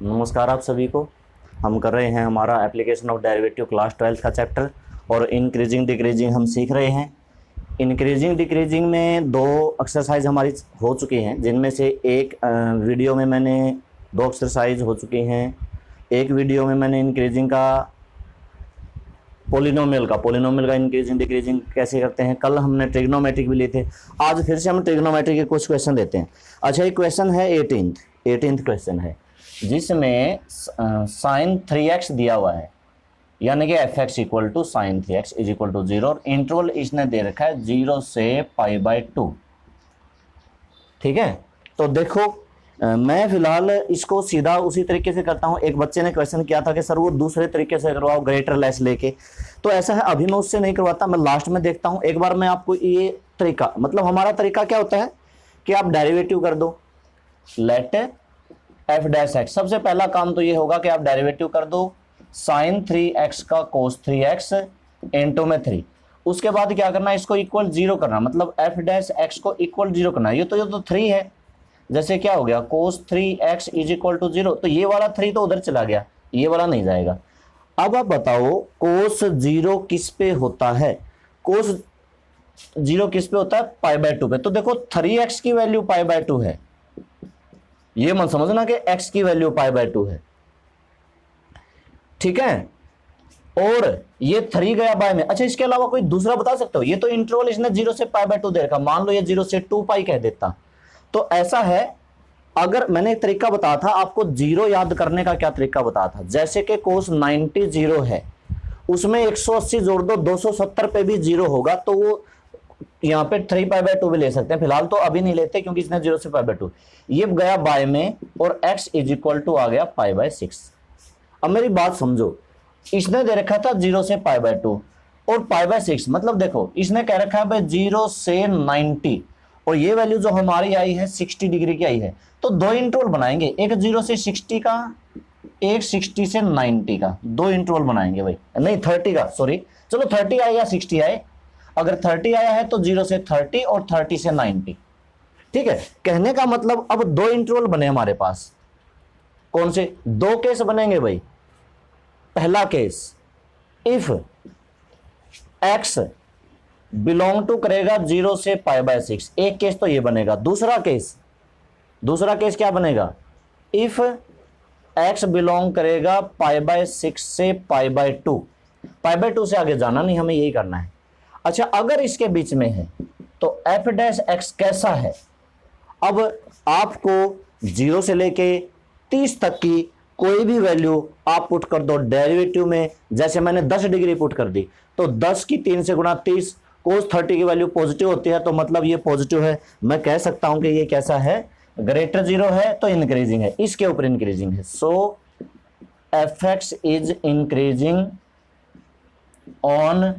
नमस्कार आप सभी को। हम कर रहे हैं हमारा एप्लीकेशन ऑफ डेरिवेटिव क्लास 12 का चैप्टर और इंक्रीजिंग डिक्रीजिंग हम सीख रहे हैं। इंक्रीजिंग डिक्रीजिंग में दो एक्सरसाइज हमारी हो चुकी हैं, जिनमें से एक वीडियो में मैंने दो एक्सरसाइज हो चुकी हैं। एक वीडियो में मैंने इंक्रीजिंग का पोलिनोमियल का इंक्रीजिंग डिक्रीजिंग कैसे करते हैं। कल हमने ट्रिग्नोमेट्रिक भी लिए थे, आज फिर से हम ट्रिग्नोमेट्रिक के कुछ क्वेश्चन लेते हैं। अच्छा, एक क्वेश्चन है 18th क्वेश्चन है, जिसमें साइन 3x दिया हुआ है, यानी कि fx equal to sine 3x is equal to 0 और इंटरवल इसने दे रखा है 0 से π/2। ठीक है, तो देखो मैं फिलहाल इसको सीधा उसी तरीके से करता हूं। एक बच्चे ने क्वेश्चन किया था कि सर वो दूसरे तरीके से करवाओ, ग्रेटर लेस लेके। तो ऐसा है, अभी मैं उससे नहीं करवाता, मैं लास्ट में देखता हूं। एक बार मैं आपको ये तरीका, मतलब हमारा तरीका क्या होता है कि आप डेरिवेटिव कर दो, लेट एफ डैश एक्स। सबसे पहला काम तो ये होगा कि आप डेरिवेटिव कर दो साइन 3x का कोस 3x इंटू में 3। उसके बाद क्या करना है, इसको इक्वल 0 करना, मतलब एफ डैश एक्स को इक्वल 0 करना। ये तो 3 है, जैसे क्या हो गया कोस 3x इज इक्वल टू 0, तो ये वाला 3 तो उधर चला गया, ये वाला नहीं जाएगा। अब आप बताओ कोस 0 किस पे होता है? कोस 0 किस पे होता है? π/2 पे। तो देखो 3x की वैल्यू π/2 है, ये मत समझना कि x की वैल्यू π/2 है। ठीक है, और ये 3 गया बाय में। अच्छा, इसके अलावा कोई दूसरा बता सकते हो? ये तो इंटरवल इसने 0 से π/2 दे रखा, मान लो ये 0 से 2π कह देता। तो ऐसा है, अगर मैंने एक तरीका बताया था आपको, 0 याद करने का क्या तरीका बताया था, जैसे कि कोस 90 0 है, उसमें 180 जोड़ दो, 270 पे भी 0 होगा, तो वो यहाँ पे 3π/2 भी ले सकते हैं। फिलहाल तो अभी नहीं लेते क्योंकि इसने 0 से π/2, ये गया बाय में और x इज इक्वल टू आ गया π/6। अब मेरी बात समझो, इसने दे रखा था 0 से π/2 और π/6, मतलब देखो इसने कह रखा है भाई 0 से 90, और ये वैल्यू जो हमारी आई है 60 डिग्री की आई है। तो दो इंटरवल बनाएंगे, एक 0 से 60 का, एक 60 से 90 का, दो इंटरवल बनाएंगे भाई, नहीं 30 का, सॉरी, चलो 30 आए या 60 आए। अगर 30 आया है तो 0 से 30 और 30 से 90। ठीक है, कहने का मतलब अब दो इंटरवल बने हमारे पास। कौन से दो केस बनेंगे भाई? पहला case, if x belong to करेगा 0 से π/6, एक केस तो ये बनेगा। दूसरा केस क्या बनेगा? इफ x बिलोंग करेगा π/6 से π/2। π/2 से आगे जाना नहीं, हमें यही करना है। अच्छा, अगर इसके बीच में है तो एफ डैश एक्स कैसा है? अब आपको 0 से लेके 30 तक की कोई भी वैल्यू आप पुट कर दो डेरिवेटिव में। जैसे मैंने 10 डिग्री पुट कर दी, तो 10 की 3 से गुणा 30, कोस 30 की वैल्यू पॉजिटिव होती है, तो मतलब ये पॉजिटिव है। मैं कह सकता हूं कि ये कैसा है? ग्रेटर 0 है तो इंक्रीजिंग है, इसके ऊपर इंक्रीजिंग है। So f x is increasing on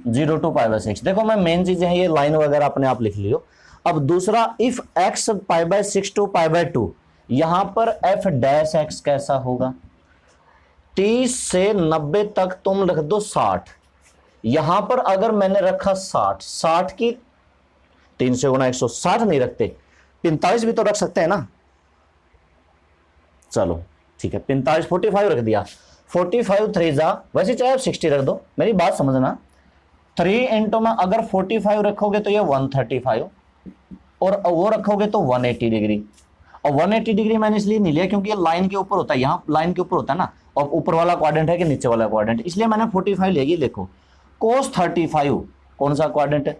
0 to π/6। देखो मैं मेन चीजें हैं, ये लाइन वगैरह अपने आप लिख लियो। अब दूसरा, इफ x π/6 to π/2, यहां पर f डैश x कैसा होगा? 30 से 90 तक तुम रख दो 60, यहां पर अगर मैंने रखा 60 की 3 से गुणा 160 नहीं रखते, 45 भी तो रख सकते हैं ना। चलो ठीक है, 45 45 रख दिया, 45 3 जा, वैसे चाहे आप 60 रख दो, मेरी बात समझना। 3 इंटू में अगर 45 रखोगे तो ये 135, और वो रखोगे तो 180 डिग्री। और 180 डिग्री मैंने इसलिए नहीं लिया क्योंकि ये लाइन के ऊपर होता है, यहाँ लाइन के ऊपर होता है ना, और ऊपर वाला क्वाड्रेंट है कि नीचे वाला क्वाड्रेंट, इसलिए मैंने 45 लिया। ये देखो कोस 35 कौन सा क्वाड्रेंट है?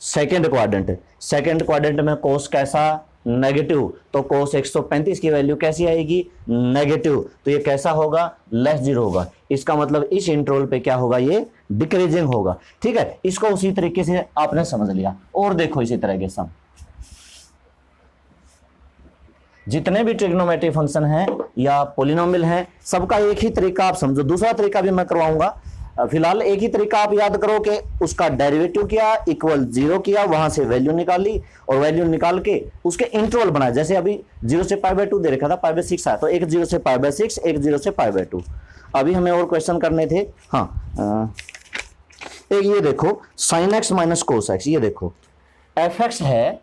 Second quadrant. सेकेंड क्वाड्रेंट में कोस कैसा? नेगेटिव, तो कोस 135 की वैल्यू कैसी आएगी? नेगेटिव, तो ये कैसा होगा? लेस 0 होगा। इसका मतलब इस इंटरवल पे क्या होगा? ये डिक्रीजिंग होगा। ठीक है, इसको उसी तरीके से आपने समझ लिया। और देखो इसी तरह के सम, जितने भी ट्रिग्नोमेट्रिक फंक्शन हैं या पोलिनोमियल हैं, सबका एक ही तरीका आप समझो। दूसरा तरीका भी मैं करवाऊंगा, फिलहाल एक ही तरीका आप याद करो कि उसका डेरिवेटिव किया, इक्वल 0 किया, वहां से वैल्यू निकाली, और वैल्यू निकाल के उसके इंटरवल बनाए। जैसे अभी 0 से π/2 दे रखा था, π/6 आया, तो एक 0 से π/6, एक 0 से π/2। अभी हमें और क्वेश्चन करने थे। हाँ, एक ये देखो sign x minus cos x, ये देखो एफ एक्स है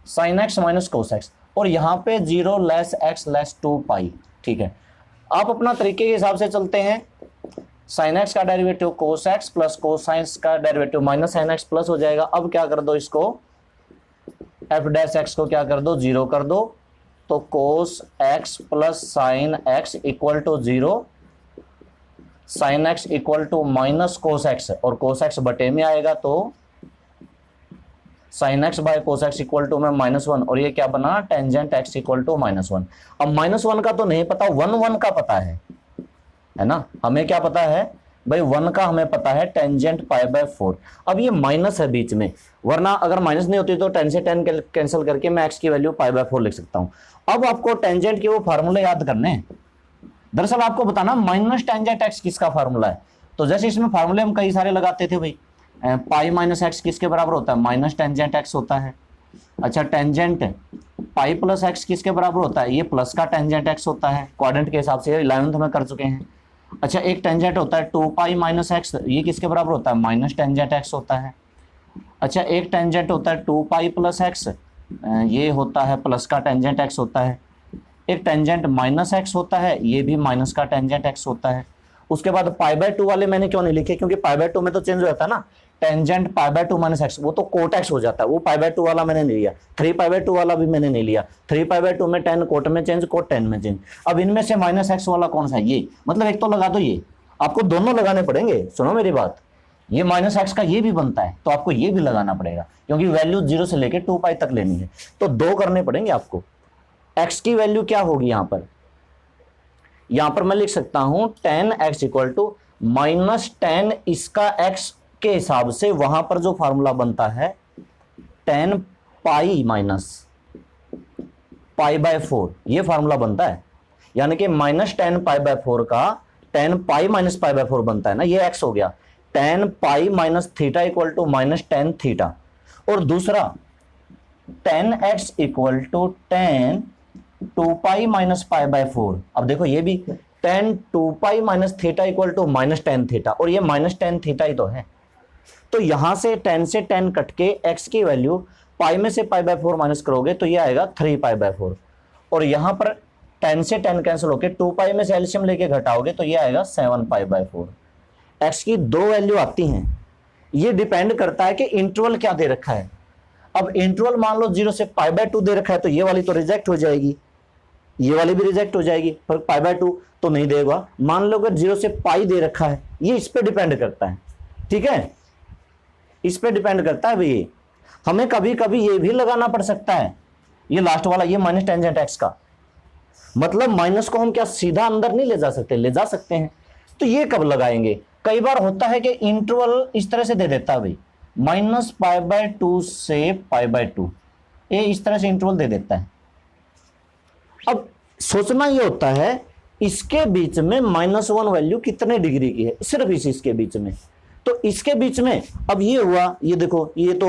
sign x minus cos x, और यहाँ पे 0 लेस x लेस 2 पाई। ठीक है, आप अपना तरीके के हिसाब से चलते हैं। साइन एक्स का derivative cos x plus cosine का derivative minus sine x plus हो जाएगा। अब क्या कर दो, इसको एफ डैश एक्स को क्या कर दो, 0 कर दो, तो cos x plus sine x equal to 0, sine x equal to minus cos x, और कोस एक्स बटे में आएगा तो sine x by cos x equal to में -1, और ये क्या बना, टेंजेंट एक्स इक्वल टू -1। अब -1 का तो नहीं पता, 1 का पता है ना, हमें क्या पता है भाई, 1 का हमें पता है टेंजेंट π/4। अब ये माइनस है बीच में, वरना अगर माइनस नहीं होती तो 10 से 10 कैंसिल करके मैं x की वैल्यू π/4 लिख सकता हूं। अब आपको टेंजेंट के वो फार्मूले याद करने हैं। दरअसल आपको बताना माइनस टेंजेंट x किसका फार्मूला है। तो जैसे इसमें फार्मूले हम कई सारे लगाते थे भाई, पाई माइनस एक्स किसके बराबर होता है, माइनस टेंजेंट एक्स होता है। अच्छा, टेंजेंट पाई प्लस एक्स किसके बराबर होता है, ये प्लस का टेंजेंट एक्स होता है, क्वाड्रेंट के हिसाब से 11th में कर चुके हैं। अच्छा, एक टेंजेंट होता है 2 पाई माइनस एक्स, ये किसके बराबर होता है, माइनस टेंजेंट एक्स होता है। अच्छा, एक टेंजेंट होता है 2 पाई प्लस एक्स, ये होता है प्लस का टेंजेंट एक्स होता है। एक टेंजेंट माइनस एक्स होता है, ये भी माइनस का टेंजेंट एक्स होता है। उसके बाद π/2 वाले मैंने क्यों नहीं लिखे, क्योंकि π/2 में तो चेंज हो जाता है ना, टेंजेंट π/2 माइनस एक्स, वो तो कोट एक्स हो जाता है, वो π/2 वाला मैंने नहीं लिया। 3π/2 वाला भी मैंने नहीं लिया, 3π/2 में 10 कोट में चेंज, कोट 10 में चेंज। अब इनमें से माइनस एक्स वाला कौन सा है, ये मतलब एक तो लगा दो, ये आपको दोनों लगाने पड़ेंगे। सुनो मेरी बात, ये माइनस एक्स का ये भी बनता है, तो आपको ये भी लगाना पड़ेगा, क्योंकि वैल्यू 0 से लेकर 2 पाई तक लेनी है, तो 2 करने पड़ेंगे आपको। एक्स की वैल्यू क्या होगी यहां पर मैं लिख सकता हूं 10x इक्वल टू -10, इसका x के हिसाब से वहां पर जो फार्मूला बनता है 10 पाई माइनस π/4, ये फार्मूला बनता है। यानी कि -10 π/4 का 10 पाई माइनस π/4 बनता है ना, ये x हो गया। 10 pi minus theta equal to -10 theta, और दूसरा 10x equal to 10 2 pi minus π/4। अब देखो ये भी 10 2 pi minus theta equal to -10 theta, और ये -10 थीटा ही तो है। तो यहां से 10 से 10 कट के x की वैल्यू पाई में से π/4 माइनस करोगे तो ये आएगा 3 π/4, और यहां पर 10 से 10 कैंसिल होके 2 पाई में से एलसीएम लेके घटाओगे तो ये आएगा 7 π/4। x की दो वैल्यू आती हैं, ये डिपेंड करता है कि इंटरवल क्या दे रखा है। अब इंटरवल मान लो 0 से π/2 दे रखा है, तो ये वाली तो रिजेक्ट हो जाएगी, ये वाली भी रिजेक्ट हो जाएगी, पर π/2 तो नहीं देगा। मान लो अगर 0 से पाई दे रखा है, ये इस पे डिपेंड करता है। ठीक है, इस पे डिपेंड करता है भाई। हमें कभी कभी ये भी लगाना पड़ सकता है, ये लास्ट वाला, ये माइनस टेंजेंट एक्स का, मतलब माइनस को हम क्या सीधा अंदर नहीं ले जा सकते, ले जा सकते हैं। तो ये कब लगाएंगे, कई बार होता है कि इंटरवल इस तरह से दे देता है भाई, -π/2 से π/2, ये इस तरह से इंटरवल दे देता है। अब सोचना ये होता है इसके बीच में -1 वैल्यू कितने डिग्री की है, सिर्फ इसके बीच में। तो इसके बीच में अब ये हुआ, ये देखो ये तो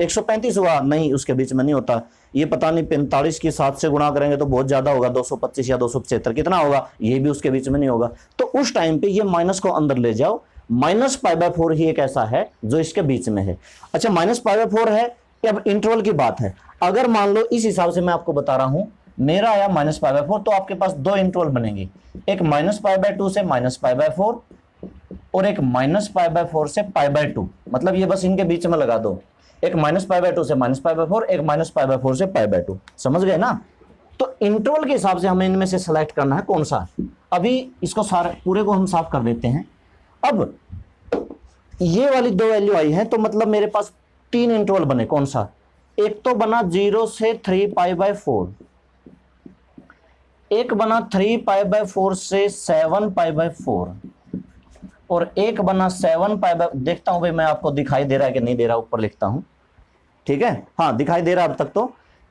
135 हुआ, नहीं उसके बीच में नहीं होता, ये पता नहीं 45 की 7 से गुणा करेंगे तो बहुत ज्यादा होगा, 225 या 275 कितना होगा, ये भी उसके बीच में नहीं होगा। तो उस टाइम पे ये माइनस को अंदर ले जाओ, -π/4 ही एक ऐसा है जो इसके बीच में है। अच्छा, -π/4 है, अब इंटरवल की बात है। अगर मान लो इस हिसाब से मैं आपको बता रहा हूं, मेरा आया -π/4, तो आपके पास दो इंटरवल बनेंगे, एक -π/2 से -π/4 और एक -π/4 से π/2, मतलब ये बस इनके बीच में लगा दो, एक -π/2 से -π/4, एक -π/4 से π/2, समझ गए ना। तो इंटरवल के हिसाब से हमें इनमें से सेलेक्ट करना है कौन सा। अभी इसको सारे पूरे को हम साफ कर देते हैं। अब ये वाली दो वैल्यू आई है, तो मतलब मेरे पास 3 इंटरवल बने, कौन सा, एक तो बना 0 से 3 π/4, एक बना 3 π/4 से 7 π/4, और एक बना 7 π/, देखता हूं भाई मैं आपको दिखाई दे रहा है कि नहीं दे रहा, ऊपर लिखता हूं, ठीक है, हाँ दिखाई दे रहा अब तक।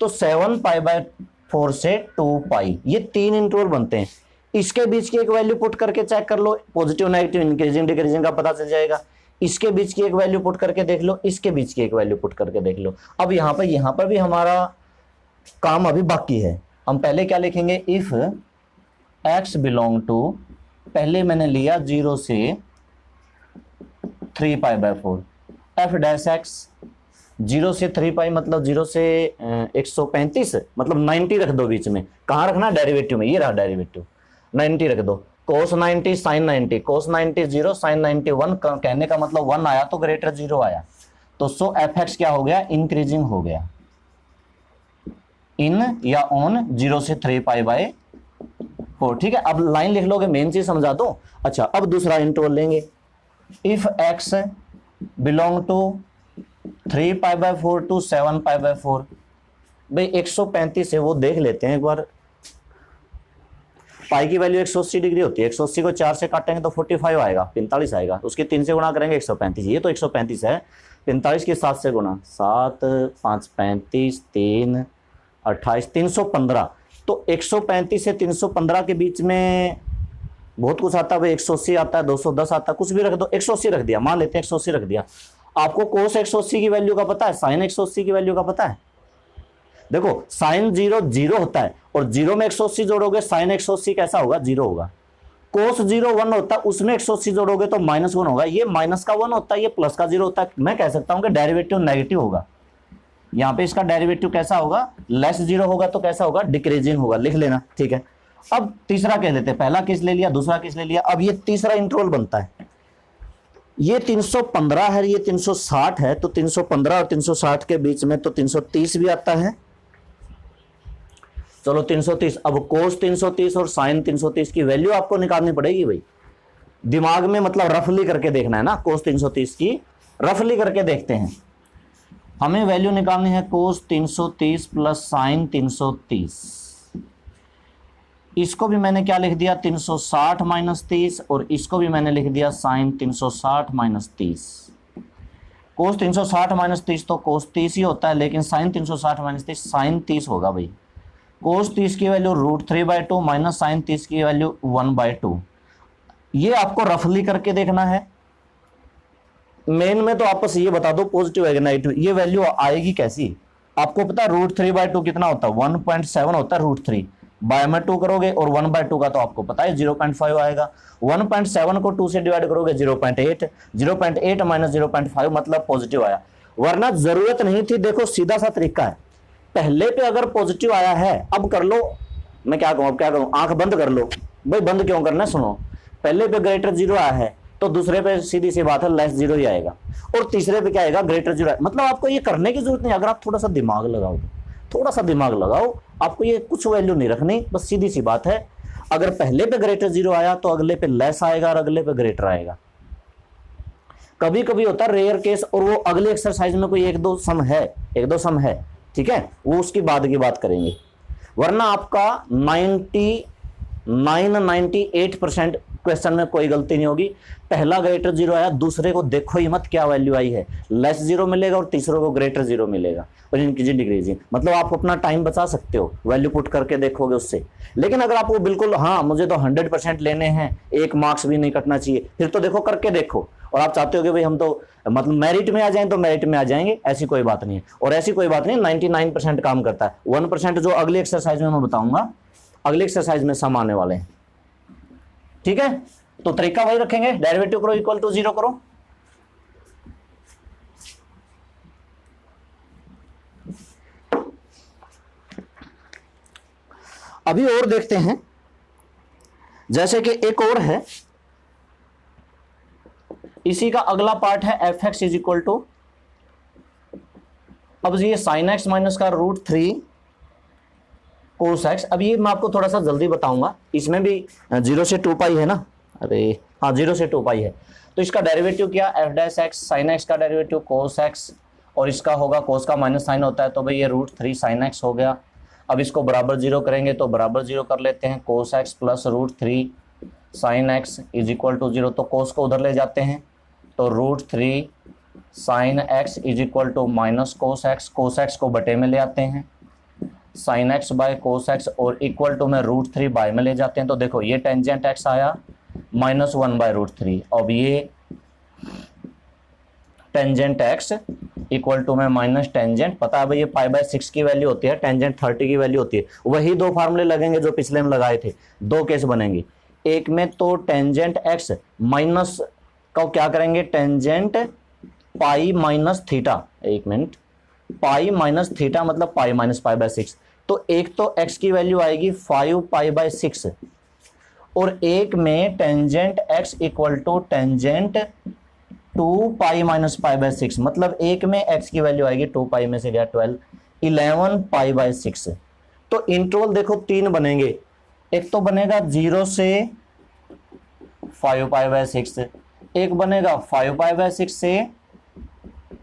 तो 7 π/4 से 2 पाई, ये 3 इंटरवल बनते हैं। इसके बीच की एक वैल्यू पुट करके चेक कर लो, पॉजिटिव नेगेटिव इंक्रीजिंग डिक्रीजिंग का पता चल जाएगा। इसके बीच की एक वैल्यू पुट करके देख लो, इसके बीच की एक वैल्यू पुट करके देख लो। अब यहाँ पर भी हमारा काम अभी बाकी है। हम पहले क्या लिखेंगे, इफ x बिलोंग टू, पहले मैंने लिया 0 से 3 π/4, f डैश x 0 से 3 पाई मतलब 0 से 135 मतलब 90 रख दो बीच में। कहाँ रखना? डेरिवेटिव में। ये रहा डेरिवेटिव, 90 रख दो। कोस 90 साइन 90, कोस 90 0 साइन 90 1, कहने का मतलब 1 आया तो ग्रेटर 0 आया। तो सो एफ एक्स क्या हो गया? इंक्रीजिंग हो गया इन या ऑन 0 से 3 पाई बाय 4। ठीक है, अब लाइन लिख लोगे, मेन चीज समझा दो। अच्छा, अब दूसरा इंटरवल लेंगे। If x belong to 3 pi by 4 to 7 pi by 4। भाई 135 है, वो देख लेते हैं एक बार। पाई की वैल्यू 180 डिग्री होती है, 180 को 4 से काटेंगे तो 45 आएगा, 45 आएगा। उसके 3 से गुणा करेंगे 135, ये तो 135 है। 45 की 7 से गुणा, 7 5 35 3 28 315। तो 135 से 315 के बीच में बहुत कुछ आता है भाई, 180 आता है, 210 आता है, कुछ भी रख दो। 180 रख दिया, मान लेते हैं 180 रख दिया। आपको कोस 180 की वैल्यू का पता है, साइन 180 की वैल्यू का पता है? देखो साइन 0 0 होता है और 0 में 180 जोड़ोगे साइन 180 कैसा होगा? 0 होगा। कोस 0 1 होता है, उसमें 180 जोड़ोगे तो -1 होगा। ये माइनस का 1 होता है, ये प्लस का 0 होता है। मैं कह सकता हूं कि डेरिवेटिव नेगेटिव होगा। यहां पे इसका डेरिवेटिव कैसा होगा? लेस 0 होगा तो कैसा होगा? डिक्रीजिंग होगा। लिख लेना, ठीक है। अब तीसरा कह देते हैं, पहला केस ले लिया, दूसरा केस ले लिया। अब ये तीसरा इंटरवल बनता है। ये 315 है, ये 360 है, तो 315 और 360 के बीच में तो 330 भी आता है। चलो 330। अब कोस 330 और साइन 330 की वैल्यू आपको निकालनी पड़ेगी भाई। दिमाग में मतलब रफली करके देखना है ना। कोस 330 की रफली करके देखते हैं। हमें वैल्यू निकालनी है कोस 330 प्लस साइन 330। इसको भी मैंने क्या लिख दिया? 360 माइनस 30, और इसको भी मैंने लिख दिया साइन 360 माइनस 30। कोस 360 माइनस 30 तो कोस 30 ही होता है, लेकिन साइन 360 माइनस 30 साइन 30 होगा भाई। कोस 30 की वैल्यू √3/2 माइनस साइन 30 की वैल्यू 1/2। ये आपको रफली करके देखना है। मेन में तो आपस ये बता दो पॉजिटिव है नेगेटिव, ये वैल्यू आएगी कैसी? आपको पता है √3/2 कितना होता है? 1.7 होता है √3। बाय में 2 करोगे और 1/2 का तो आपको पता है 0.5 आएगा। 1.7 को 2 से डिवाइड करोगे 0.8, 0.8 माइनस 0.5 मतलब पॉजिटिव आया। वरना जरूरत नहीं थी। देखो सीधा सा तरीका है, पहले पे अगर पॉजिटिव आया है, अब कर लो। मैं क्या कहूँ, अब क्या करूँ? आंख बंद कर लो भाई। बंद क्यों करना है? सुनो, पहले पे ग्रेटर 0 आया है तो दूसरे पे सीधी सी बात है लेस 0 ही आएगा, और तीसरे पे क्या आएगा? ग्रेटर 0। मतलब आपको ये करने की जरूरत नहीं, अगर आप थोड़ा सा दिमाग लगाओ, थोड़ा सा दिमाग लगाओ, आपको ये कुछ वैल्यू नहीं रखनी, बस सीधी सी बात है। अगर पहले पे ग्रेटर 0 आया तो अगले पे लेस आएगा और अगले पे ग्रेटर आएगा। कभी कभी होता है रेयर केस, और वो अगले एक्सरसाइज में कोई एक दो सम है, ठीक है, वो उसकी बाद की बात करेंगे। वरना आपका 98% क्वेश्चन में कोई गलती नहीं होगी। पहला ग्रेटर 0 आया, दूसरे को देखो ही मत क्या वैल्यू आई है, लेस 0 मिलेगा और तीसरे को ग्रेटर 0 मिलेगा, और इनकी डिक्रीजिंग। मतलब आप अपना टाइम बचा सकते हो, वैल्यू पुट करके देखोगे उससे। लेकिन अगर आपको बिल्कुल हाँ मुझे तो 100% लेने हैं, 1 मार्क्स भी नहीं कटना चाहिए, फिर तो देखो करके देखो। और आप चाहते हो कि भाई हम तो मतलब मेरिट में आ जाएं तो मेरिट में आ जाएंगे, ऐसी कोई बात नहीं है। और ऐसी कोई बात नहीं, 99% काम करता है। 1% जो अगले एक्सरसाइज में मैं बताऊंगा, अगले एक्सरसाइज में सम आने वाले हैं, ठीक है। तो तरीका वही रखेंगे, डेरिवेटिव करो इक्वल टू 0 करो। अभी और देखते हैं, जैसे कि एक और है, इसी का अगला पार्ट है f x is equal to, अब ये साइन एक्स माइनस का √3 कोस एक्स। अब ये मैं आपको थोड़ा सा जल्दी बताऊंगा, इसमें भी 0 से 2 पाई है ना, अरे हाँ 0 से 2 पाई है। तो इसका डेरिवेटिव क्या? F dash x, sign x का डेरिवेटिव कोस एक्स, और इसका होगा कोस का माइनस साइन होता है, तो भाई ये √3 साइन एक्स हो गया। अब इसको बराबर 0 करेंगे तो बराबर 0 कर लेते हैं, cos x plus √3 sine x is equal to 0। तो कोस को उधर ले जाते हैं, तो √3 sine x is equal to minus cos x, cos x को बटे में ले आते हैं, sine x by cos x, और इक्वल टू में √3 बाय में ले जाते हैं। तो देखो ये टेंजेंट एक्स आया -1/√3। अब ये टेंजेंट एक्स इक्वल टू में माइनस टेंजेंट, पता है भाई ये π/6 की वैल्यू होती है, टेंजेंट 30 की वैल्यू होती है। वही 2 फार्मूले लगेंगे जो पिछले में लगाए थे, 2 केस बनेंगे। एक में तो टेंजेंट एक्स माइनस का क्या करेंगे? टेंजेंट पाई माइनस थीटा, एक मिनट, पाई माइनस थीटा मतलब पाई माइनस पाई बाय 6। तो एक तो x की वैल्यू आएगी 5 पाई बाय 6 और एक में tangent x equal to tangent 2 pi minus pi by 6, मतलब एक में x की वैल्यू आएगी 2 पाई में से गया 12, 11 पाई बाय 6। तो इंटरवल देखो तीन बनेंगे, एक तो बनेगा 0 से 5 पाई बाय 6, एक बनेगा 5 पाई बाय 6 से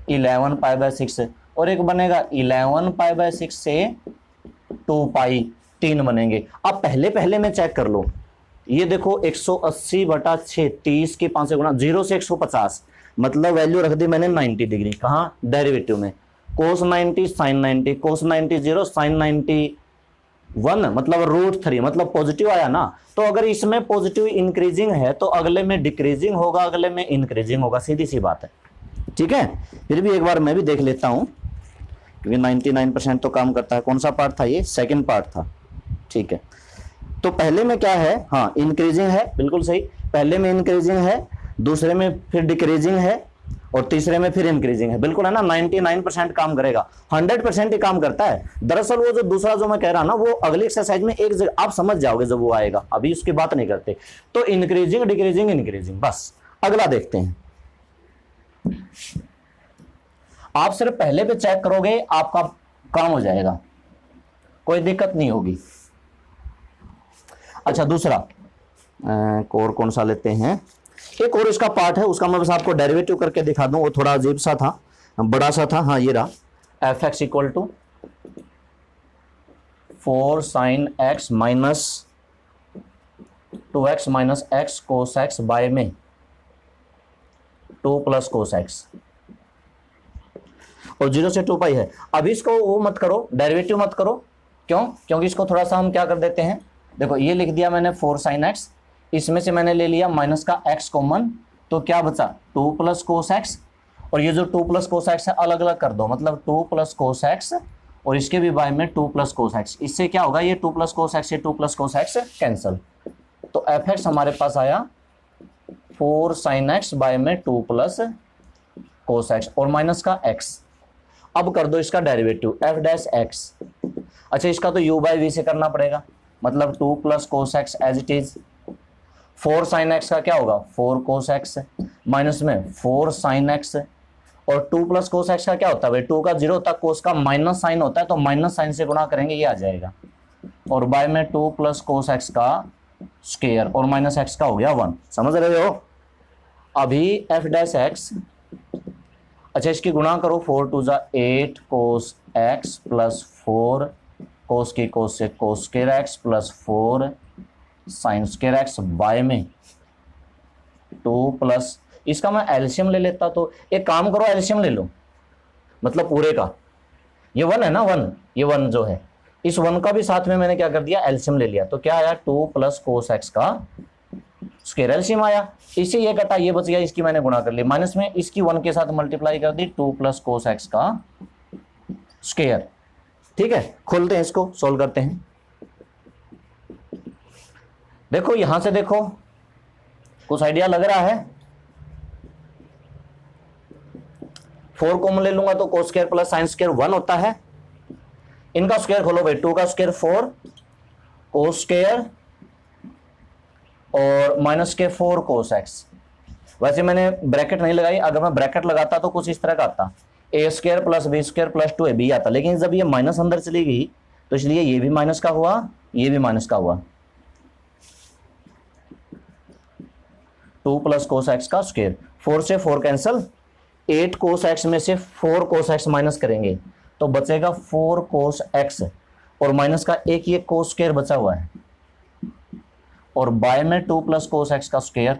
11 पाई बाय 6 और एक बनेगा 11 पाई बाय 6 से 2 पाई। तीन बनेंगे। अब पहले पहले में चेक कर लो, ये देखो 180 बटा 6, 30 के 5 से गुणा, 0 से 150 मतलब वैल्यू रख दी मैंने 90 डिग्री। कहाँ? डेरिवेटिव में। कोस 90 साइन 90, कोस 90 0 साइन 90 1 मतलब √3 मतलब पॉजिटिव आया ना। तो अगर इसमें पॉजिटिव इंक्रीजिंग है तो अगले में डिक्रीजिंग होगा, अगले में इंक्रीजिंग होगा, सीधी सी बात है। ठीक है, फिर भी एक बार मैं भी देख लेता हूं क्योंकि 99% तो काम करता है। कौन सा पार्ट था ये? सेकंड पार्ट था। ठीक है, तो पहले में क्या है? हाँ इंक्रीजिंग है, बिल्कुल सही। पहले में इंक्रीजिंग है, दूसरे में फिर डिक्रीजिंग है और तीसरे में फिर इंक्रीजिंग है। बिल्कुल है ना, 99% काम करेगा, 100% ही काम करता है। दरअसल वो जो दूसरा जो मैं कह रहा ना, वो अगली एक्सरसाइज में एक जगह आप समझ जाओगे जब वो आएगा, अभी उसकी बात नहीं करते। तो इंक्रीजिंग डिक्रीजिंग इंक्रीजिंग, बस अगला देखते हैं। आप सिर्फ पहले पे चेक करोगे, आपका काम हो जाएगा, कोई दिक्कत नहीं होगी। अच्छा दूसरा और कौन सा लेते हैं? एक और इसका पार्ट है, उसका मैं बस आपको डेरिवेटिव करके दिखा दूं, वो थोड़ा अजीब सा था, बड़ा सा था। हाँ ये रहा, f x equal to 4 sine x minus 2x minus x cos x by में 2 प्लस कोस एक्स और 0 से 2 पाई है। अभी इसको वो मत करो, डेरिवेटिव मत करो। क्यों? क्योंकि इसको थोड़ा सा हम क्या कर देते हैं, देखो ये लिख दिया मैंने 4 साइन एक्स, इसमें से मैंने ले लिया माइनस का x कॉमन, तो क्या बचा 2 प्लस कोस एक्स, और ये जो 2 प्लस कोस एक्स है अलग अलग कर दो, मतलब 2 प्लस कोस एक्स और इसके भी बाय में 2 प्लस कोस एक्स। इससे क्या होगा, ये 2 प्लस कोस एक्स, ये 2 प्लस कोस एक्स कैंसल। तो एफ एक्स हमारे पास आया 4 साइन एक्स बाय में 2 प्लस कोस एक्स और माइनस का x। अब कर दो इसका डेरिवेटिव एफ डैश एक्स। अच्छा इसका तो u बाय वी से करना पड़ेगा, मतलब 2 plus cos x as it is. 4 sine x का क्या होगा 4 कोस एक्स माइनस में 4 साइन एक्स और 2 प्लस कोस एक्स का क्या होता है भाई, 2 का 0 होता है, कोस का माइनस साइन होता है, तो माइनस साइन से गुणा करेंगे ये आ जाएगा, और बाय में 2 प्लस कोस एक्स का स्क्वायर और माइनस एक्स का हो गया 1। समझ रहे हो? अभी एफ डैश एक्स, अच्छा इसकी गुणा करो, 4 2 जा 8 कोस एक्स प्लस 4 कोस की कोस से cos square x plus 4 sine square x by में 2 प्लस, इसका मैं एलसीएम ले लेता, तो एक काम करो एलसीएम ले लो, मतलब पूरे का, ये 1 है ना 1, ये 1 जो है, इस 1 का भी साथ में मैंने क्या कर दिया एलसीएम ले लिया, तो क्या आया 2 प्लस कोस एक्स का स्क्वायर एलसीएम आया। इससे ये कटा, ये बच गया, इसकी मैंने गुणा कर ली, माइनस में इसकी 1 के साथ मल्टीप्लाई कर दी, 2 प्लस कोस एक्स का स्क्वायर। ठीक है, खोलते हैं इसको, सोल्व करते हैं। देखो यहां से देखो, कुछ आइडिया लग रहा है? 4 कॉमन ले लूंगा तो cos square plus sine square 1 होता है। इनका स्क्वायर खोलो भाई, 2 का स्क्वायर 4 कोस स्क्वायर और माइनस के 4 कोस एक्स। वैसे मैंने ब्रैकेट नहीं लगाई, अगर मैं ब्रैकेट लगाता तो कुछ इस तरह का आता, a square plus b square plus 2ab आता, लेकिन जब ये माइनस अंदर चली गई तो इसलिए ये भी माइनस का हुआ, ये भी माइनस का हुआ। 2 प्लस कोस एक्स का स्क्वायर, 4 से 4 कैंसल, 8 कोस एक्स में से 4 कोस एक्स माइनस करेंगे तो बचेगा 4 कोस एक्स और माइनस का एक ये कोस स्क्वायर बचा हुआ है और बाय में 2 प्लस कोस एक्स का स्क्वायर।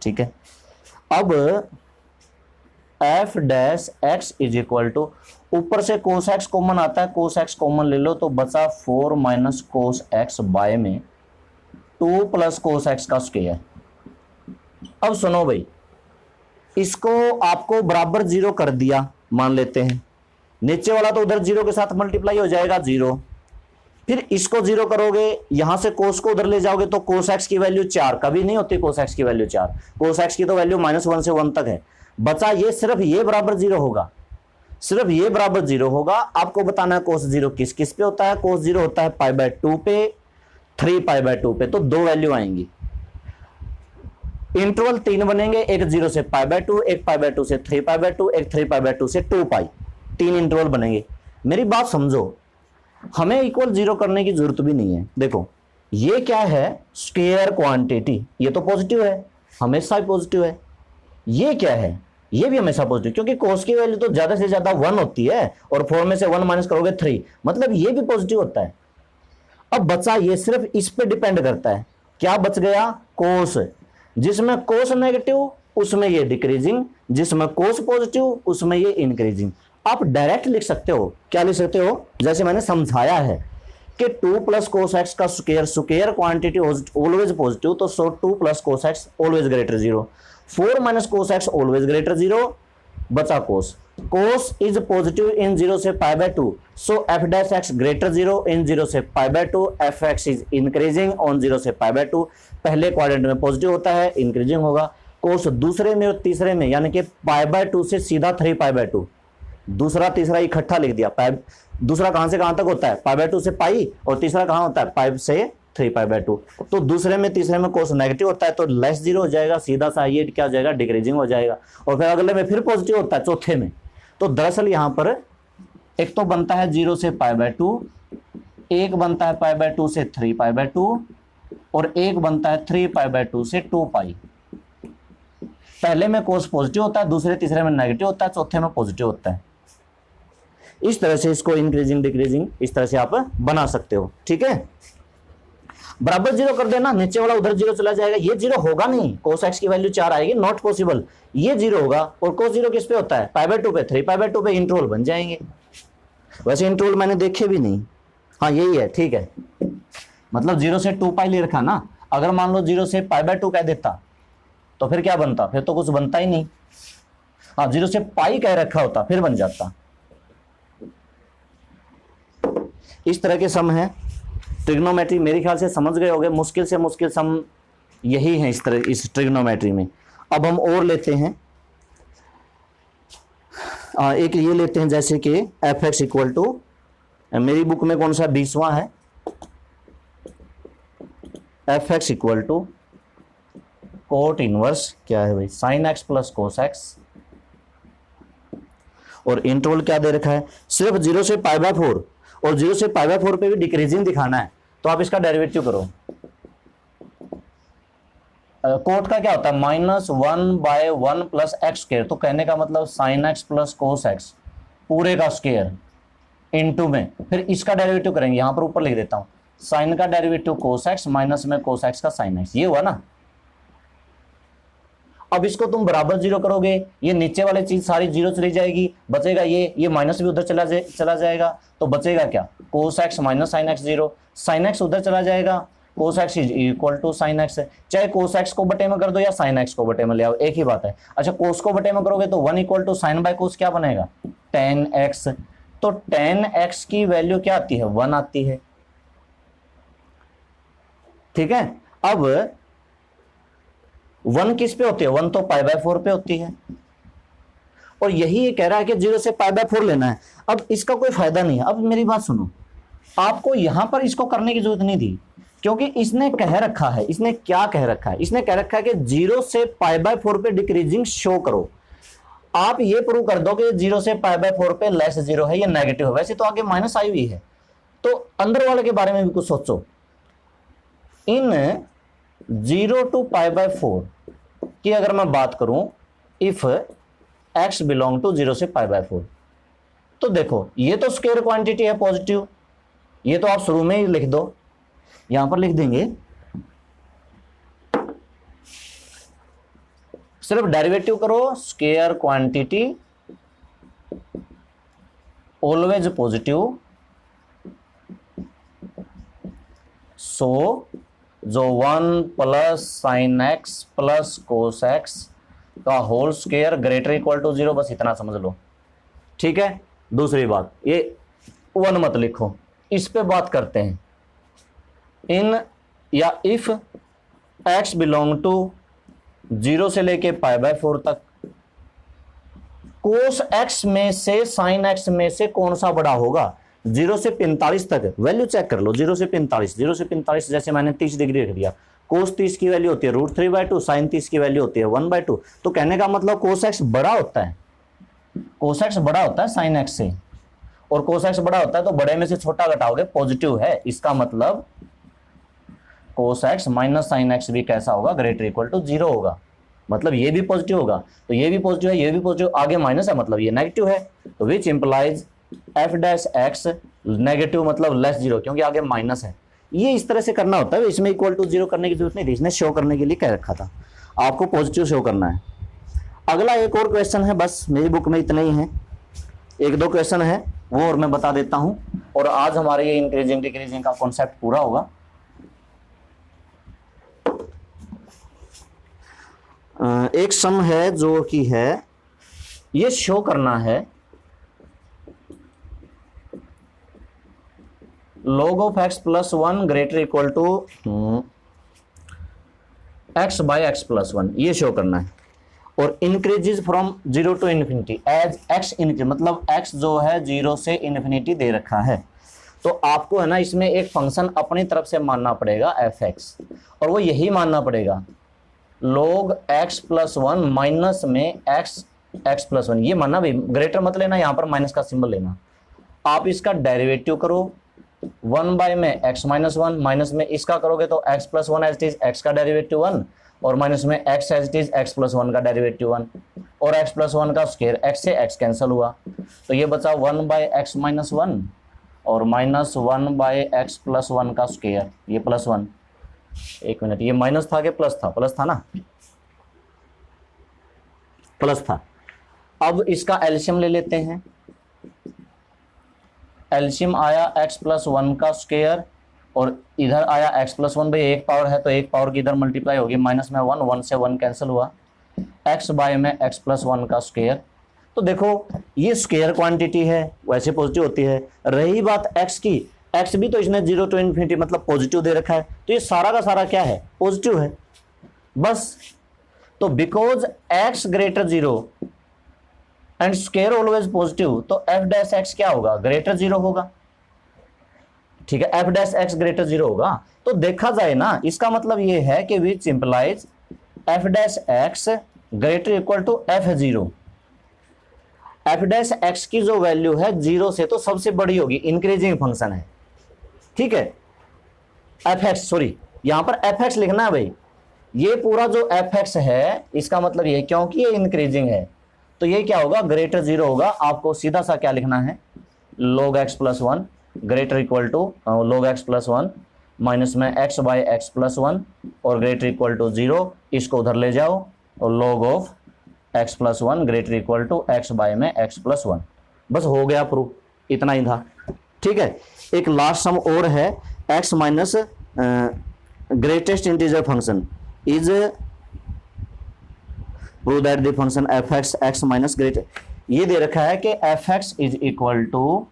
ठीक है, अब f dash x is equal to, ऊपर से कोस एक्स कॉमन आता है, कोस एक्स कॉमन ले लो तो बचा 4 माइनस कोस एक्स बाय में 2 प्लस कोस एक्स का स्क्वायर। अब सुनो भाई, इसको आपको बराबर 0 कर दिया मान लेते हैं, नीचे वाला तो उधर 0 के साथ मल्टीप्लाई हो जाएगा 0, फिर इसको 0 करोगे, यहां से कोस को उधर ले जाओगे तो कोस एक्स की वैल्यू 4, कभी नहीं होती कोस एक्स की वैल्यू 4, कोस एक्स की तो वैल्यू -1 से 1 तक है, बचा ये सिर्फ ये बराबर 0 होगा, सिर्फ ये बराबर 0 होगा। आपको बताना है cos 0 किस किस पे होता है। cos 0 होता है π/2 पे, 3π/2 पे, तो दो वैल्यू आएंगी। इंटरवल 3 बनेंगे, एक 0 से π/2, एक π/2 से 3π/2, एक 3π/2 से 2π। 3 इंटरवल बनेंगे। मेरी बात समझो, हमें इक्वल 0 करने की जरूरत भी नहीं है। देखो ये क्या है, स्क्वायर क्वांटिटी, ये तो पॉजिटिव है, हमेशा ही पॉजिटिव है। ये क्या है, ये भी हमेशा पॉजिटिव, क्योंकि cos की वैल्यू तो ज्यादा से ज्यादा 1 होती है और 4 में से 1 माइनस करोगे 3, मतलब ये भी पॉजिटिव होता है। अब बचा ये, सिर्फ इस पे डिपेंड करता है। क्या बच गया, cos। जिसमें cos नेगेटिव उसमें ये डिक्रीजिंग, जिसमें cos पॉजिटिव उसमें ये इंक्रीजिंग। आप डायरेक्ट लिख सकते हो, क्या लिख सकते हो, जैसे मैंने समझाया है कि 2 + cos x का स्क्वायर क्वांटिटी ऑलवेज पॉजिटिव, तो 2 + cos x always greater 0, 4 - cos x always greater 0, बचा cos। cos is positive in 0 से π/2, सो f' ग्रेटर 0 इन 0 से π/2, fx इज इंक्रीजिंग ऑन 0 से π/2। पहले क्वाड्रेंट में पॉजिटिव होता है, इंक्रीजिंग होगा। cos दूसरे में और तीसरे में, यानी कि π/2 से सीधा 3π/2, दूसरा तीसरा इकट्ठा लिख दिया। दूसरा कहां से कहां तक होता है, π/2 से π, और तीसरा कहां होता है, π से 3π/2। तो दूसरे में तीसरे में cos नेगेटिव होता है, तो लेस 0 हो जाएगा, सीधा सा ये क्या हो जाएगा, डिक्रीजिंग हो जाएगा। और फिर अगले में फिर पॉजिटिव होता है, चौथे में। तो दरअसल यहां पर एक तो बनता है 0 से π/2, एक बनता है π/2 से 3π/2, और एक बनता है 3π/2 से 2π। पहले में cos पॉजिटिव होता है, दूसरे तीसरे में नेगेटिव होता है, चौथे में पॉजिटिव होता है। इस तरह से इसको इंक्रीजिंग डिक्रीजिंग इस तरह से आप बना सकते हो, ठीक है। बराबर 0 कर देना, नीचे वाला उधर 0 चला जाएगा, ये 0 होगा नहीं, cos x की वैल्यू 4 आएगी, नॉट पॉसिबल। ये 0 होगा, और cos 0 किस पे होता है, π/2 पे, 3π/2 पे, इंटरवल बन जाएंगे। वैसे इंटरवल मैंने देखे भी नहीं, हाँ यही है, ठीक है। मतलब 0 से 2π ले रखा ना, अगर मान लो 0 से π/2 कह देता तो फिर क्या बनता, फिर तो कुछ बनता ही नहीं। हाँ 0 से π कह रखा होता फिर बन जाता। इस तरह के सम है ट्रिग्नोमेट्री, मेरे ख्याल से समझ गए होंगे। मुश्किल से मुश्किल सम यही है इस तरह, इस ट्रिग्नोमेट्री में। अब हम और लेते हैं, एक ये लेते हैं, जैसे कि fx इक्वल टू, मेरी बुक में कौन सा 20वां है, fx equal to cot inverse क्या है भाई, sin x plus cos x, और इंटरवल क्या दे रखा है, सिर्फ 0 से π/4, और 0 से π/4 पे भी डिक्रीजिंग दिखाना है, तो आप इसका डेरिवेटिव करो। कोट का क्या होता है, -1/1 प्लस एक्स स्क्वायर, तो कहने का मतलब sin x plus cos x पूरे का स्क्वायर इनटू में, फिर इसका डेरिवेटिव करेंगे, यहां पर ऊपर लिख देता हूं, sin का डेरिवेटिव cos x माइनस में cos x का sin x, ये हुआ ना। अब इसको तुम बराबर 0 करोगे, ये नीचे वाली चीज सारी 0 चली जाएगी, बचेगा ये माइनस भी उधर चला जाएगा, तो बचेगा क्या, cos x minus sin x 0, sin x उधर चला जाएगा, cos x is equal to sin x। चाहे cos x को बटे में कर दो या sin x को बटे में ले आओ, एक ही बात है। अच्छा cos को बटे में करोगे तो 1 इक्वल टू sin बाय cos क्या बनेगा, tan x। तो tan x की वैल्यू क्या आती है, 1 आती है, ठीक है। अब 1 किस पे होती है, 1 तो π/4 पे होती है, और यही ये कह रहा है कि 0 से π/4 लेना है। अब इसका कोई फायदा नहीं है। अब मेरी बात सुनो, आपको यहां पर इसको करने की जरूरत नहीं थी, क्योंकि इसने कह रखा है, इसने क्या कह रखा है, इसने कह रखा है कि 0 से π/4 पे डिक्रीजिंग शो करो। आप ये प्रूव कर दो कि 0 से π/4 पे लेस 0 है, ये नेगेटिव है, वैसे तो आगे माइनस आई हुई है, तो अंदर वाले के बारे में भी कुछ सोचो। इन 0 to π/4 की अगर मैं बात करूं, इफ x बिलोंग टू 0 से π/4, तो देखो ये तो स्क्वायर क्वांटिटी है पॉजिटिव, ये तो आप शुरू में ही लिख दो, यहां पर लिख देंगे, सिर्फ डेरिवेटिव करो, square quantity always positive, so जो 1 plus sin x plus cos x का whole square greater equal to 0, बस इतना समझ लो, ठीक है। दूसरी बात, ये 1 मत लिखो, इस पे बात करते हैं। इन या इफ x बिलोंग टू 0 से लेके π/4 तक, कोस एक्स में से साइन एक्स में से कौन सा बड़ा होगा? 0 से 45 तक वैल्यू चेक कर लो। 0 से 45 जैसे मैंने 30 डिग्री रख दिया। कोस 30 की वैल्यू होती है √3/2, साइन 30 की वैल्यू होती है 1/2। तो कहने का मतलब कोस एक्स बड़ा होता है, कोस एक्स बड़ा होता है साइन एक्स से, और कोस एक्स बड़ा होता है तो बड़े में से छोटा घटाओगे पॉजिटिव है, इसका मतलब cos x minus sine x भी कैसा होगा? ग्रेटर इक्वल टू 0 होगा। मतलब ये भी पॉजिटिव होगा, तो ये भी पॉजिटिव है, ये भी पॉजिटिव, आगे माइनस है मतलब ये नेगेटिव है। तो which implies F dash x negative मतलब लेस 0, क्योंकि आगे माइनस है। ये इस तरह से करना होता है, इसमें इक्वल टू 0 करने की जरूरत नहीं थी, इसने शो करने के लिए कह रखा था, आपको पॉजिटिव शो करना है। अगला एक और क्वेश्चन है, बस मेरी बुक में इतने ही हैं, 1-2 क्वेश्चन है वो और मैं बता देता हूं, और आज हमारे ये इंक्रीजिंग डिक्रीजिंग का कॉन्सेप्ट पूरा होगा। एक सम है जो कि है, ये शो करना है log of x plus 1 greater equal to x by x plus 1, ये शो करना है। और increases from 0 to infinity as x increase, मतलब x जो है 0 से इन्फिनिटी दे रखा है। तो आपको है ना इसमें एक फंक्शन अपनी तरफ से मानना पड़ेगा fx, और वो यही मानना पड़ेगा log x plus 1 माइनस में x plus 1, ये मानना भाई, ग्रेटर मत लेना, यहां पर माइनस का सिंबल लेना। आप इसका डेरिवेटिव करो 1 बाय में x माइनस 1, माइनस में इसका करोगे तो x plus 1 as it is x का डेरिवेटिव 1, और माइनस में x as it is x plus 1 का डेरिवेटिव 1, और x प्लस 1 का स्क्वायर, x से x कैंसिल हुआ, तो ये बचा 1 बाय x माइनस 1 और माइनस 1 बाय x प्लस 1 का स्क्वायर, ये प्लस 1। एक मिनट, ये माइनस था कि प्लस था? प्लस था ना, प्लस था। अब इसका एलसीएम ले लेते हैं, एलसीएम आया x प्लस 1 का स्क्वायर, और इधर आया x प्लस 1 भाई एक पावर है तो एक पावर की इधर मल्टीप्लाई होगी, माइनस में 1, 1 से 1 कैंसिल हुआ, x बाय में x प्लस 1 का स्क्वायर। तो देखो ये स्क्वायर क्वांटिटी है, वैसे पॉजिटिव होती है। रही बात x की, x भी तो इसने 0 टू इन्फिनिटी मतलब पॉजिटिव दे रखा है, तो ये सारा का सारा क्या है? पॉजिटिव है बस। तो because x greater 0 and square always positive, तो f डैश x क्या होगा? ग्रेटर 0 होगा, ठीक है, f डैश x ग्रेटर 0 होगा। तो देखा जाए ना, इसका मतलब ये है कि which implies f dash x greater equal to f0। f dash x की जो वैल्यू है 0 से तो सबसे बड़ी होगी, इंक्रीजिंग फंक्शन है, ठीक है। fx, सॉरी यहां पर fx लिखना है भाई, ये पूरा जो fx है इसका मतलब ये, क्योंकि ये इंक्रीजिंग है तो ये क्या होगा? ग्रेटर 0 होगा। आपको सीधा सा क्या लिखना है? log x plus 1 greater equal to log x plus 1 minus में x बाय x प्लस 1 और ग्रेटर इक्वल टू 0, इसको उधर ले जाओ, और log of x plus 1 greater equal to x by में x प्लस 1। बस हो गया प्रूफ, इतना ही था, ठीक है। एक लास्ट सम और है, x minus greatest integer function is prove that the function fx x minus greater, ये दे रखा है कि fx is equal to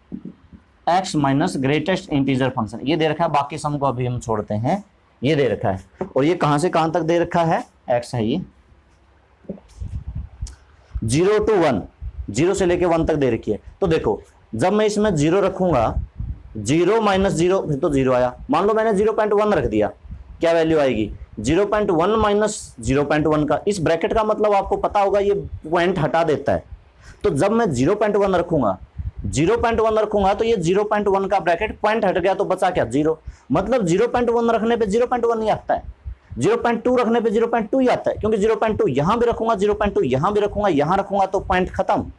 x minus greatest integer function, ये दे रखा है। बाकी सम को अभी हम छोड़ते हैं, ये दे रखा है, और ये कहां से कहां तक दे रखा है? x है ये 0 to 1, 0 से लेके 1 तक दे रखी है। तो देखो जब मैं इसमें 0 रखूंगा, 0 माइनस 0 फिर तो 0 आया, मान लो मैंने 0.1 रख दिया, क्या वैल्यू आएगी? 0.1 माइनस 0.1 का, इस ब्रैकेट का मतलब आपको पता होगा ये पॉइंट हटा देता है। तो जब मैं 0.1 रखूंगा, 0.1 रखूंगा तो ये 0.1 का ब्रैकेट पॉइंट हट गया, तो बचा क्या? 0। मतलब 0.1 रखने पे 0.1 ही आता है, 0.2 रखने पे 0.2 ही आता है, क्योंकि 0.2 यहां भी रखूंगा, 0.2 यहां भी रखूंगा, यहां रखूंगा तो पॉइंट खत्म।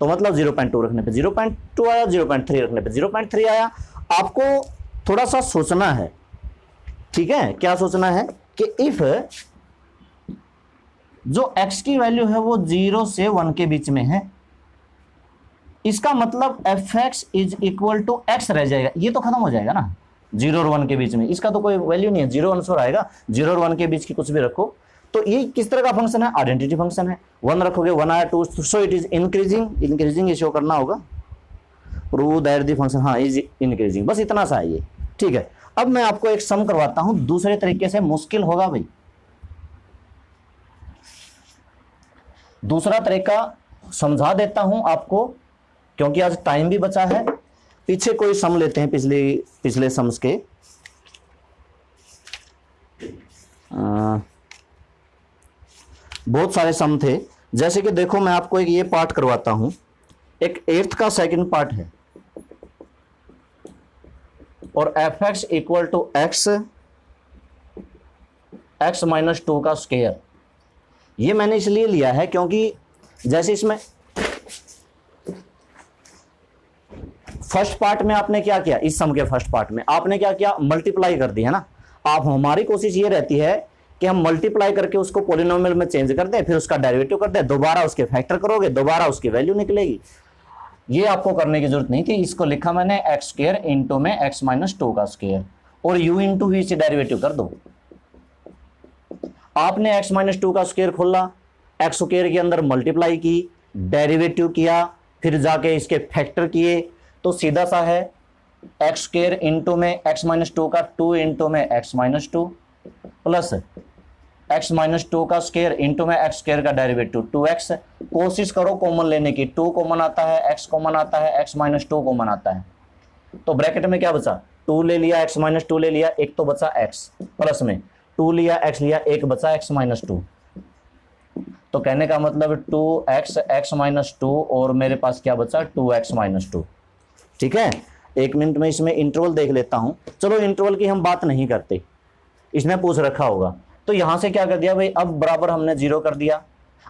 तो मतलब 0.2 रखने पे 0.2 आया, 0.3 रखने पे 0.3 आया। आपको थोड़ा सा सोचना है, ठीक है। क्या सोचना है कि इफ जो x की वैल्यू है वो 0 से 1 के बीच में है, इसका मतलब fx is equal to x रह जाएगा, ये तो खत्म हो जाएगा ना, 0 और 1 के बीच में इसका तो कोई वैल्यू नहीं है, 0 आंसर आएगा, 0 और 1 के बीच की कुछ भी रखो। तो ये किस तरह का फंक्शन है? आइडेंटिटी फंक्शन है। 1 रखोगे 1 आया, 2, सो इट इज इंक्रीजिंग ये शो करना होगा। प्रूव दैट द फंक्शन, हाँ इज इंक्रीजिंग, बस इतना सा है ये, ठीक है। अब मैं आपको एक सम करवाता हूं दूसरे तरीके से, मुश्किल होगा भाई। दूसरा तरीका समझा देता हूं आपको, क्योंकि आज टाइम भी बचा है। पीछे कोई सम लेते हैं, पिछले सम्स के। बहुत सारे सम थे, जैसे कि देखो मैं आपको एक ये पार्ट करवाता हूं, एक 8th का सेकंड पार्ट है, और f x equal to x minus 2 का स्क्वायर। ये मैंने इसलिए लिया है क्योंकि जैसे इसमें फर्स्ट पार्ट में आपने क्या किया, इस सम के फर्स्ट पार्ट में आपने क्या किया, मल्टीप्लाई कर दी है ना। आप हमारी कोशिश ये रहती है कि हम मल्टीप्लाई करके उसको पॉलिनोमियल में चेंज कर दें, फिर उसका डेरिवेटिव कर दें, दोबारा उसके फैक्टर करोगे, दोबारा उसकी वैल्यू निकलेगी। ये आपको करने की जरूरत नहीं थी। इसको लिखा मैंने एक्स स्क्वायर इंटू में एक्स माइनस 2 का स्क्वायर, और यू इंटू वी से डेरिवेटिव कर दो। आपने एक्स माइनस 2 का स्क्वायर खोला, एक्स स्क्वायर के अंदर मल्टीप्लाई की, डेरिवेटिव किया, फिर जाके इसके फैक्टर किए, तो सीधा सा है एक्स स्क्वायर इंटू में एक्स माइनस 2 का 2 इंटू में x minus 2 plus x minus 2 का स्क्वायर इंटू में एक्स स्क्वायर का डेरिवेटिव 2x। कोशिश करो कॉमन लेने की, 2 कॉमन आता है, x कॉमन आता है, x माइनस 2 कॉमन आता है, तो ब्रैकेट में क्या बचा, 2 ले लिया, x माइनस 2 ले लिया, एक तो बचा x, प्लस में 2 लिया, x लिया, एक बचा x माइनस 2। तो कहने का मतलब 2x x माइनस 2, और मेरे पास क्या बचा 2x माइनस 2। ठीक है, 1 मिनट में इसमें इंटरवल देख लेता हूं। चलो इंटरवल की हम बात नहीं करते, इसने पूछ रखा होगा। तो यहां से क्या कर दिया भाई, अब बराबर हमने 0 कर दिया।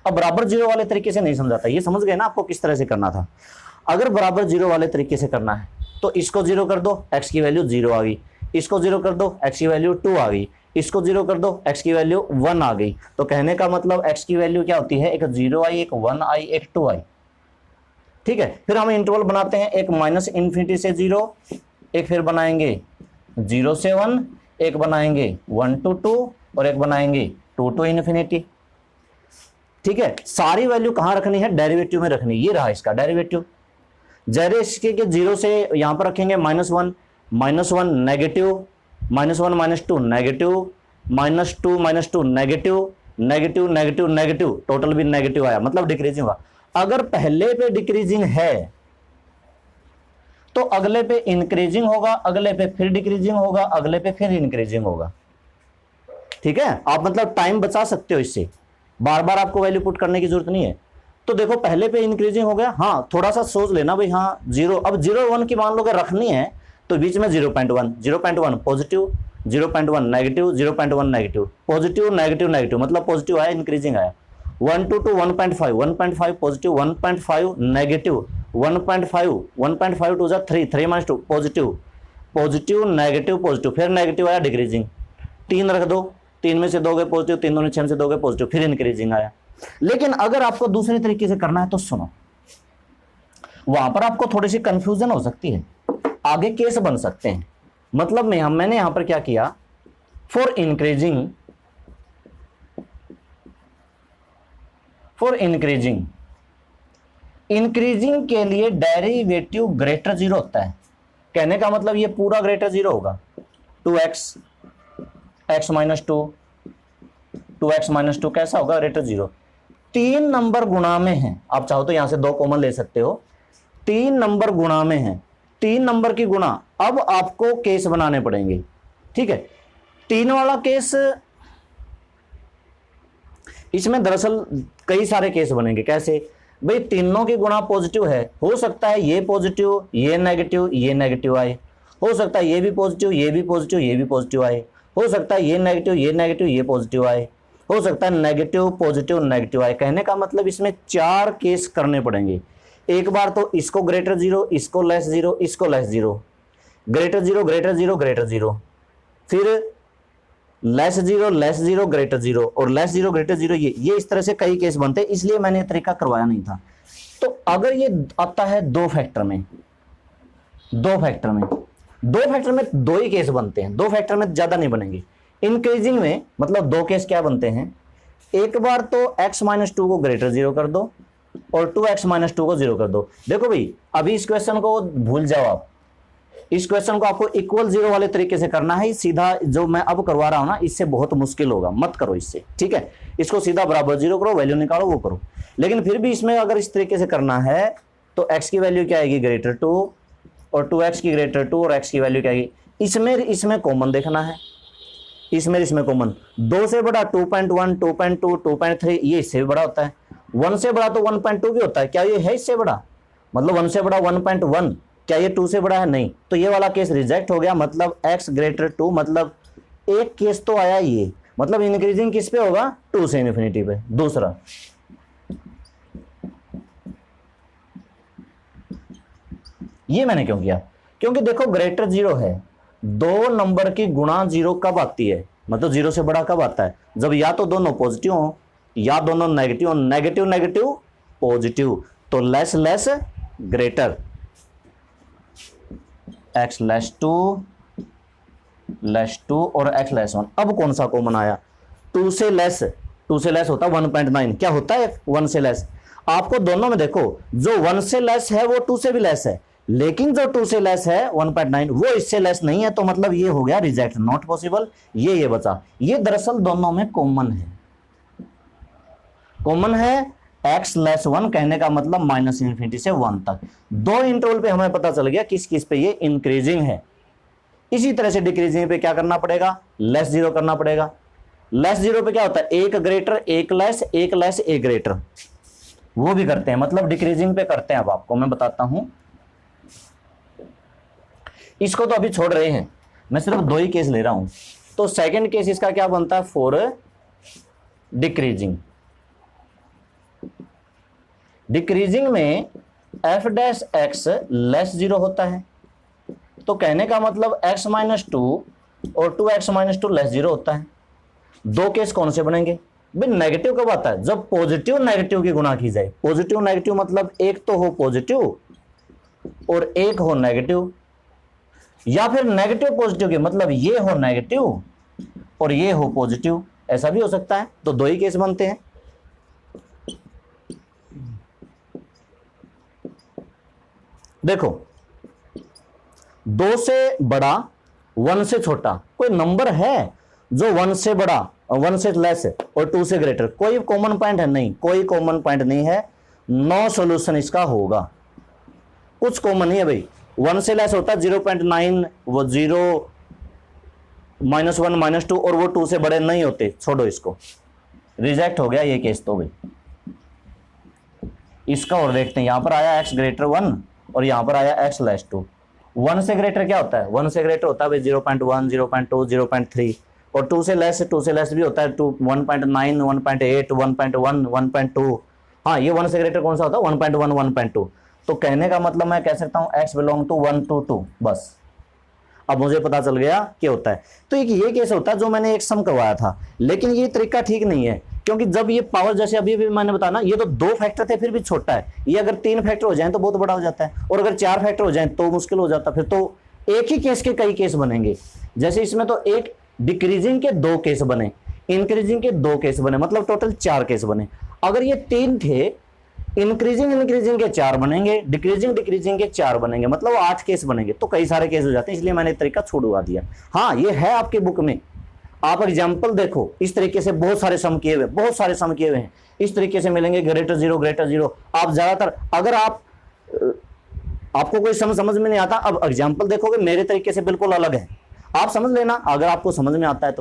अब बराबर 0 वाले तरीके से नहीं समझाता, ये समझ गए ना आपको किस तरह से करना था। अगर बराबर 0 वाले तरीके से करना है तो इसको 0 कर दो, x की वैल्यू 0 आ गई, इसको 0 कर दो, x की वैल्यू 2 आ गई, इसको 0 कर दो, x की वैल्यू 1 आ गई। तो कहने का मतलब x की वैल्यू क्या होती है, एक 0 आई, एक 1 आई, एक 2 आई। ठीक है, फिर हम इंटरवल बनाते हैं, एक माइनस इन्फिनिटी से 0, एक फिर बनाएंगे 0 से 1, एक बनाएंगे 1 to 2, और एक बनाएंगे 2 to इन्फिनिटी। ठीक है, सारी वैल्यू कहां रखनी है, डेरिवेटिव में रखनी। ये रहा इसका डेरिवेटिव। जैसे इसके 0 से यहां पर रखेंगे -1 negative, -1 -2 negative, -2 negative, negative negative negative, total भी नेगेटिव आया, मतलब डिक्रीजिंग हुआ। अगर पहले पे डिक्रीजिंग है तो अगले पे इंक्रीजिंग होगा, अगले पे फिर डिक्रीजिंग होगा, अगले पे फिर इंक्रीजिंग होगा। ठीक है, आप मतलब टाइम बचा सकते हो इससे, बार बार आपको वैल्यू पुट करने की जरूरत नहीं है। तो देखो पहले पे इंक्रीजिंग हो गया, हाँ थोड़ा सा सोच लेना भाई, हाँ 0, अब 0 1 की मान लो रखनी है तो बीच में 0.1 positive, 0.1 negative, 0.1 negative, positive negative negative, मतलब पॉजिटिव आया, इंक्रीजिंग आया। 1 to 2 1.5 positive, 1.5 negative, 1.5 to 3, 3 - 2 positive, positive negative positive, फिर नेगेटिव आया, डिक्रीजिंग। 3 रख दो, 3 में से 2 गए पॉजिटिव, 3 दूनी 6 में से 2 गए पॉजिटिव, फिर इंक्रीजिंग आया। लेकिन अगर आपको दूसरे तरीके से करना है तो सुनो, वहां पर आपको थोड़ी सी कंफ्यूजन हो सकती है, आगे केस बन सकते हैं। मतलब मैंने यहां पर क्या किया, फॉर इंक्रीजिंग के लिए डेरिवेटिव ग्रेटर 0 होता है। कहने का मतलब ये पूरा ग्रेटर 0 होगा। 2x x minus 2, 2x minus 2 कैसा होगा, ग्रेटर 0। 3 नंबर गुणा में है, आप चाहो तो यहां से 2 कॉमन ले सकते हो, 3 नंबर गुणा में है, 3 नंबर की गुणा। अब आपको केस बनाने पड़ेंगे। ठीक है, 3 वाला केस, इसमें दरअसल कई सारे केस बनेंगे। कैसे भाई, तीनों की गुणा पॉजिटिव है, हो सकता है ये पॉजिटिव, ये नेगेटिव आए, हो सकता है ये भी पॉजिटिव, ये भी पॉजिटिव, ये भी पॉजिटिव आए, हो सकता है ये नेगेटिव, ये पॉजिटिव आए, हो सकता है नेगेटिव पॉजिटिव नेगेटिव आए। कहने का मतलब इसमें 4 केस करने पड़ेंगे। एक बार तो इसको ग्रेटर 0, इसको लेस 0, इसको लेस 0, ग्रेटर 0 ग्रेटर 0 ग्रेटर 0, फिर लेस 0 ग्रेटर 0, और लेस 0 ग्रेटर 0, ये इस तरह से कई केस बनते हैं, इसलिए मैंने ये तरीका करवाया नहीं था। तो अगर ये आता है 2 फैक्टर में, 2 फैक्टर में 2 ही केस बनते हैं, 2 फैक्टर में ज्यादा नहीं बनेंगे। इंक्रीजिंग में मतलब 2 केस क्या बनते हैं, एक बार तो x माइनस 2 को ग्रेटर 0 कर दो और 2x माइनस 2 को 0 कर दो। देखो भाई, अभी इस क्वेश्चन को भूल जाओ आप, इस क्वेश्चन को आपको इक्वल जीरो वाले तरीके से करना है, सीधा जो मैं अब करवा रहा हूं ना इससे बहुत मुश्किल होगा, मत करो इससे, ठीक है। इसको सीधा बराबर जीरो करो, वैल्यू निकालो, वो करो। लेकिन फिर भी इसमें अगर इस तरीके से करना है तो x की वैल्यू क्या आएगी, ग्रेटर 2, और 2x की ग्रेटर 2, और x की वैल्यू क्या आएगी, इसमें कॉमन देखना है, इसमें कॉमन 2 से बड़ा 2.1, 2.2, 2.3, ये इससे भी बड़ा होता है। 1 से बड़ा तो 1.2 भी होता है, क्या ये है इससे बड़ा, मतलब 1 से बड़ा 1.1, क्या ये 2 से बड़ा है, नहीं, तो ये वाला केस रिजेक्ट हो गया। मतलब x ग्रेटर 2, मतलब एक केस तो आया ये, मतलब इंक्रीजिंग किस पे होगा, 2 से इन्फिनिटी पे। दूसरा, ये मैंने क्यों किया, क्योंकि देखो ग्रेटर 0 है, दो नंबर की गुणा 0 कब आती है, मतलब 0 से बड़ा कब आता है, जब या तो दोनों पॉजिटिव हो या दोनों नेगेटिव हो, नेगेटिव नेगेटिव पॉजिटिव, तो less less greater, x less 2 और x लेस 1। अब कौन सा कॉमन आया, 2 से लेस होता है 1.9, क्या होता है 1 से लेस, आपको दोनों में देखो जो 1 से लेस है वो 2 से भी लेस है, लेकिन जो 2 से लेस है 1.9 वो इससे लेस नहीं है, तो मतलब ये हो गया रिजेक्ट, नॉट पॉसिबल। ये बचा, ये दरअसल दोनों में कॉमन है। x लेस 1 कहने का मतलब माइनस इन्फिनिटी से 1 तक, दो इंटरवल पे हमें पता चल गया किस किस पे ये इंक्रीजिंग है। इसी तरह से डिक्रीजिंग पे क्या करना पड़ेगा, लेस 0 करना पड़ेगा। लेस 0 पे क्या होता है, एक ग्रेटर एक लेस एक ग्रेटर, वो भी करते हैं, मतलब डिक्रीजिंग पे करते हैं। अब आपको मैं बताता हूं, इसको तो अभी छोड़ रहे हैं, मैं सिर्फ 2 ही केस ले रहा हूं। तो सेकंड केस इसका क्या बनता है, फॉर डिक्रीजिंग। डिक्रीजिंग में f डैश x लेस 0 होता है, तो कहने का मतलब x माइनस 2 और 2x माइनस 2 लेस 0 होता है। दो केस कौन से बनेंगे भाई, नेगेटिव कब आता है, जब पॉजिटिव नेगेटिव की गुणा की जाए। पॉजिटिव नेगेटिव मतलब एक तो हो पॉजिटिव और एक हो नेगेटिव, या फिर नेगेटिव पॉजिटिव के मतलब ये हो नेगेटिव और ये हो पॉजिटिव, ऐसा भी हो सकता है। तो 2 ही केस बनते हैं। देखो 2 से बड़ा 1 से छोटा कोई नंबर है जो 1 से बड़ा 1 से लेस और 2 से ग्रेटर, कोई कॉमन पॉइंट है नहीं, कोई कॉमन पॉइंट नहीं है, नो सॉल्यूशन इसका होगा। कुछ कॉमन नहीं है भाई, 1 से लेस होता है 0.9, वो 0 -1 -2, और वो 2 से बड़े नहीं होते, छोड़ो इसको, रिजेक्ट हो गया ये केस। तो भाई इसका और देखते हैं, यहां पर आया x ग्रेटर 1 और यहां पर आया x लेस 2। 1 से ग्रेटर क्या होता है, 1 से ग्रेटर होता है भाई 0.1, 0.2, 0.3, और 2 से लेस भी होता है 1.9, 1.8, 1.1, 1.2। हाँ, ये 1 से ग्रेटर कौन सा होता है, 1.1, 1.2। तो कहने का मतलब मैं कह सकता हूं x बिलोंग टू 1 to 2, बस। अब मुझे पता चल गया क्या होता है। तो एक ये केस होता है जो मैंने एक सम करवाया था, लेकिन ये तरीका ठीक नहीं है, क्योंकि जब ये पावर, जैसे अभी भी मैंने बताया ना, ये तो 2 फैक्टर थे फिर भी छोटा है, ये अगर 3 फैक्टर हो जाए तो बहुत बड़ा हो जाता है, और अगर 4 फैक्टर हो जाए तो मुश्किल हो जाता है। फिर तो एक ही केस के कई केस बनेंगे, जैसे इसमें तो एक डिक्रीजिंग के 2 केस बने, इंक्रीजिंग के 2 केस बने, मतलब टोटल 4 केस बने। अगर ये 3 थे, इंक्रीजिंग के 4 बनेंगे, डिक्रीजिंग के 4 बनेंगे, मतलब 8 केस बनेंगे, तो कई सारे केस हो जाते हैं, इसलिए मैंने तरीका छुड़वा दिया। हाँ, ये है आपकी बुक में, आप एग्जाम्पल देखो, इस तरीके से बहुत सारे सम किए हुए हैं, इस तरीके से मिलेंगे, ग्रेटर 0। आप ज्यादातर, अगर आपको कोई समझ में नहीं आता, अब एग्जाम्पल देखोगे मेरे तरीके से बिल्कुल अलग है, आप समझ लेना अगर आपको समझ में आता है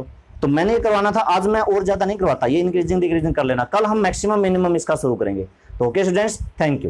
तो मैंने ये करवाना था, आज मैं और ज्यादा नहीं करवाता, ये इंक्रीजिंग डिक्रीजिंग कर लेना, कल हम मैक्सिमम मिनिमम इसका शुरू करेंगे। तो ओके स्टूडेंट्स, थैंक यू।